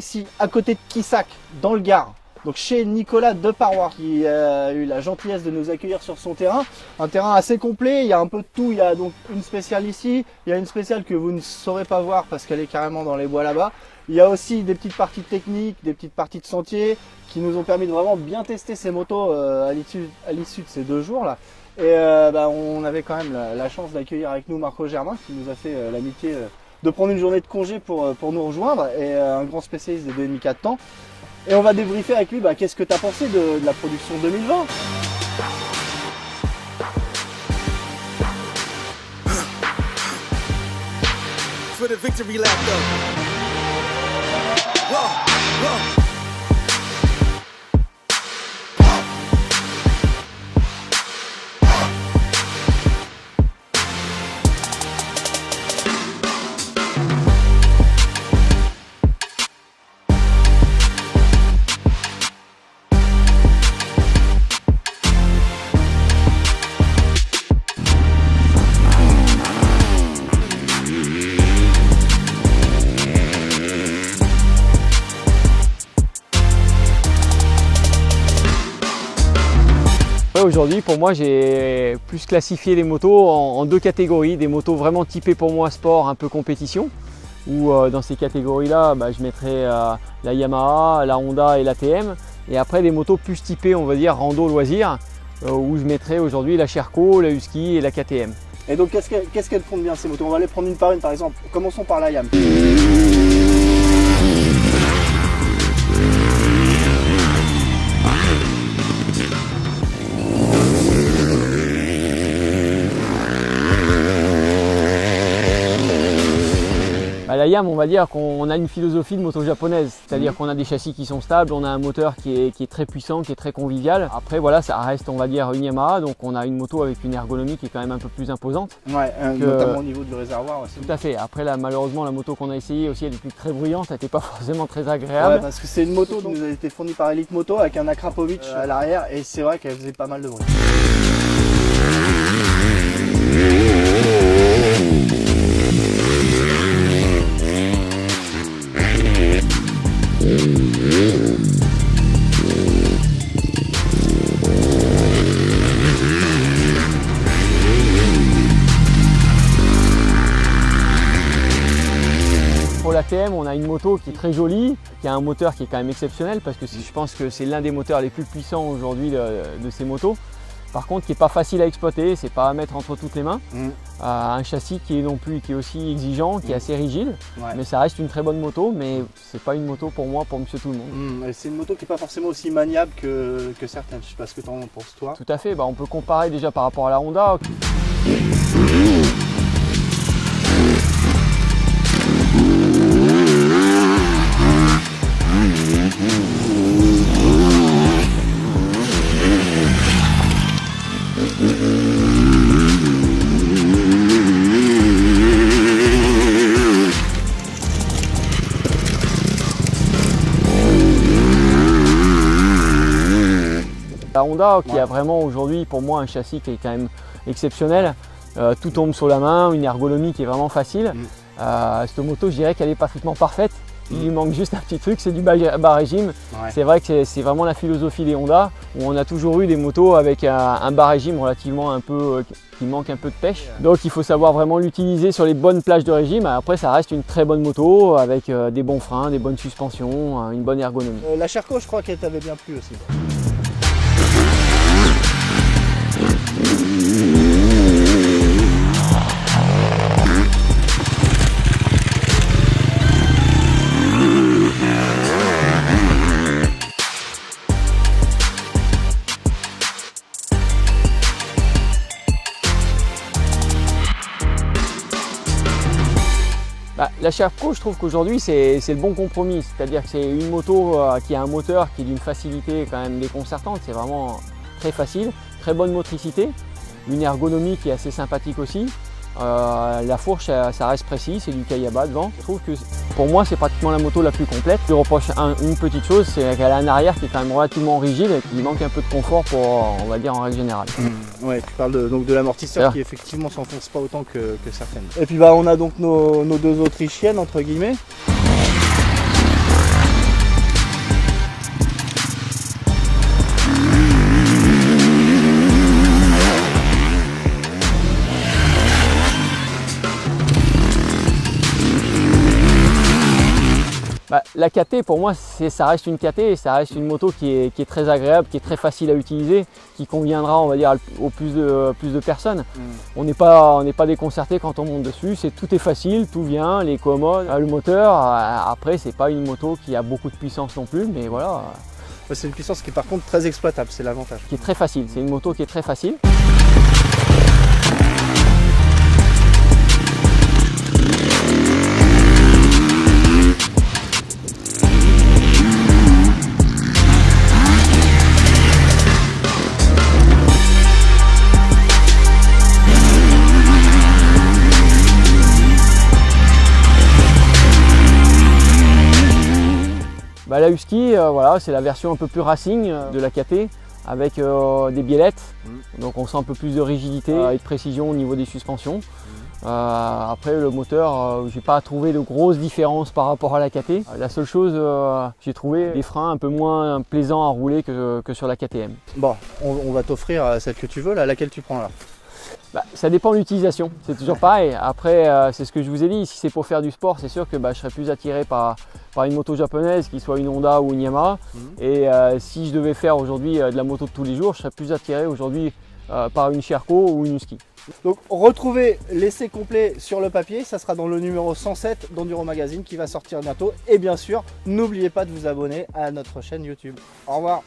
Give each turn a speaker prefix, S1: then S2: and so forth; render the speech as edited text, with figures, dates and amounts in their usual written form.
S1: ici à côté de Quissac, dans le Gard. Donc chez Nicolas Deparoy qui a eu la gentillesse de nous accueillir sur son terrain. Un terrain assez complet, il y a un peu de tout. Il y a donc une spéciale ici, il y a une spéciale que vous ne saurez pas voir parce qu'elle est carrément dans les bois là-bas. Il y a aussi des petites parties techniques, des petites parties de sentier qui nous ont permis de vraiment bien tester ces motos à l'issue de ces 2 jours là. Et on avait quand même la chance d'accueillir avec nous Marco Germain qui nous a fait l'amitié de prendre une journée de congé pour nous rejoindre, et un grand spécialiste des 2,5-4 temps. Et on va débriefer avec lui qu'est-ce que tu as pensé de la production 2020. For the victory lap though. Whoa, whoa.
S2: Aujourd'hui, pour moi, j'ai plus classifié les motos en 2 catégories. Des motos vraiment typées pour moi sport, un peu compétition, où dans ces catégories-là, je mettrais la Yamaha, la Honda et la TM. Et après, des motos plus typées, on va dire, rando loisir, où je mettrais aujourd'hui la Sherco, la Husky et la KTM.
S1: Et donc, qu'est-ce qu'elles font bien ces motos? On va les prendre une par exemple. Commençons par la Yam.
S2: La Yam, on va dire qu'on a une philosophie de moto japonaise, c'est-à-dire qu'on a des châssis qui sont stables, on a un moteur qui est très puissant, qui est très convivial. Après voilà, ça reste, on va dire, une Yamaha, donc on a une moto avec une ergonomie qui est quand même un peu plus imposante.
S1: Ouais, notamment au niveau du réservoir aussi.
S2: Tout à fait. Après là, malheureusement, la moto qu'on a essayée aussi, elle était très bruyante, elle n'était pas forcément très agréable.
S1: Ouais, parce que c'est une moto qui nous a été fournie par Elite Moto avec un Akrapovic à l'arrière, et c'est vrai qu'elle faisait pas mal de bruit.
S2: Pour la TM, on a une moto qui est très jolie, qui a un moteur qui est quand même exceptionnel parce que je pense que c'est l'un des moteurs les plus puissants aujourd'hui de ces motos. Par contre, qui n'est pas facile à exploiter, c'est pas à mettre entre toutes les mains. Un châssis qui est aussi exigeant, qui est assez rigide, mais ça reste une très bonne moto, mais c'est pas une moto pour moi, pour monsieur tout le monde.
S1: C'est une moto qui n'est pas forcément aussi maniable que certaines, je sais pas ce que tu en penses toi.
S2: Tout à fait, on peut comparer déjà par rapport à la Honda. La Honda qui a vraiment aujourd'hui pour moi un châssis qui est quand même exceptionnel, tout tombe sur la main, une ergonomie qui est vraiment facile. Cette moto, je dirais qu'elle est pratiquement parfaite. Il lui manque juste un petit truc, c'est du bas régime. C'est vrai que c'est vraiment la philosophie des Honda, où on a toujours eu des motos avec un bas régime relativement un peu, qui manque un peu de pêche. Donc il faut savoir vraiment l'utiliser sur les bonnes plages de régime. Après ça reste une très bonne moto avec des bons freins, des bonnes suspensions, une bonne ergonomie.
S1: La Sherco, je crois qu'elle t'avait bien plu aussi.
S2: La Sherco, je trouve qu'aujourd'hui c'est le bon compromis, c'est-à-dire que c'est une moto qui a un moteur qui est d'une facilité quand même déconcertante, c'est vraiment très facile, très bonne motricité, une ergonomie qui est assez sympathique aussi. La fourche, ça reste précis, c'est du Kayaba devant. Je trouve que pour moi c'est pratiquement la moto la plus complète. Je lui reproche une petite chose, c'est qu'elle a un arrière qui est quand même relativement rigide et qui manque un peu de confort pour, on va dire, en règle générale.
S1: Ouais, tu parles donc de l'amortisseur qui effectivement s'enfonce pas autant que certaines. Et puis on a donc nos 2 Autrichiennes entre guillemets.
S2: La KT pour moi ça reste une KT et ça reste une moto qui est très agréable, qui est très facile à utiliser, qui conviendra on va dire au plus de personnes. On n'est pas déconcerté quand on monte dessus, tout est facile, tout vient, les commodes, le moteur. Après c'est pas une moto qui a beaucoup de puissance non plus, mais voilà.
S1: C'est une puissance qui est par contre très exploitable, c'est l'avantage.
S2: Qui est très facile, c'est une moto qui est très facile. La Husky, voilà, c'est la version un peu plus racing de la KT avec des biellettes, donc on sent un peu plus de rigidité et de précision au niveau des suspensions. Après le moteur, j'ai pas trouvé de grosses différences par rapport à la KT. La seule chose, j'ai trouvé des freins un peu moins plaisants à rouler que sur la KTM.
S1: Bon, on va t'offrir celle que tu veux, laquelle tu prends là?
S2: Ça dépend de l'utilisation, c'est toujours pareil. Après, c'est ce que je vous ai dit, si c'est pour faire du sport, c'est sûr que je serais plus attiré par une moto japonaise, qui soit une Honda ou une Yamaha. Et si je devais faire aujourd'hui de la moto de tous les jours, je serais plus attiré aujourd'hui par une Sherco ou une Husky.
S1: Donc retrouvez l'essai complet sur le papier, ça sera dans le numéro 107 d'Enduro Magazine qui va sortir bientôt. Et bien sûr, n'oubliez pas de vous abonner à notre chaîne YouTube. Au revoir.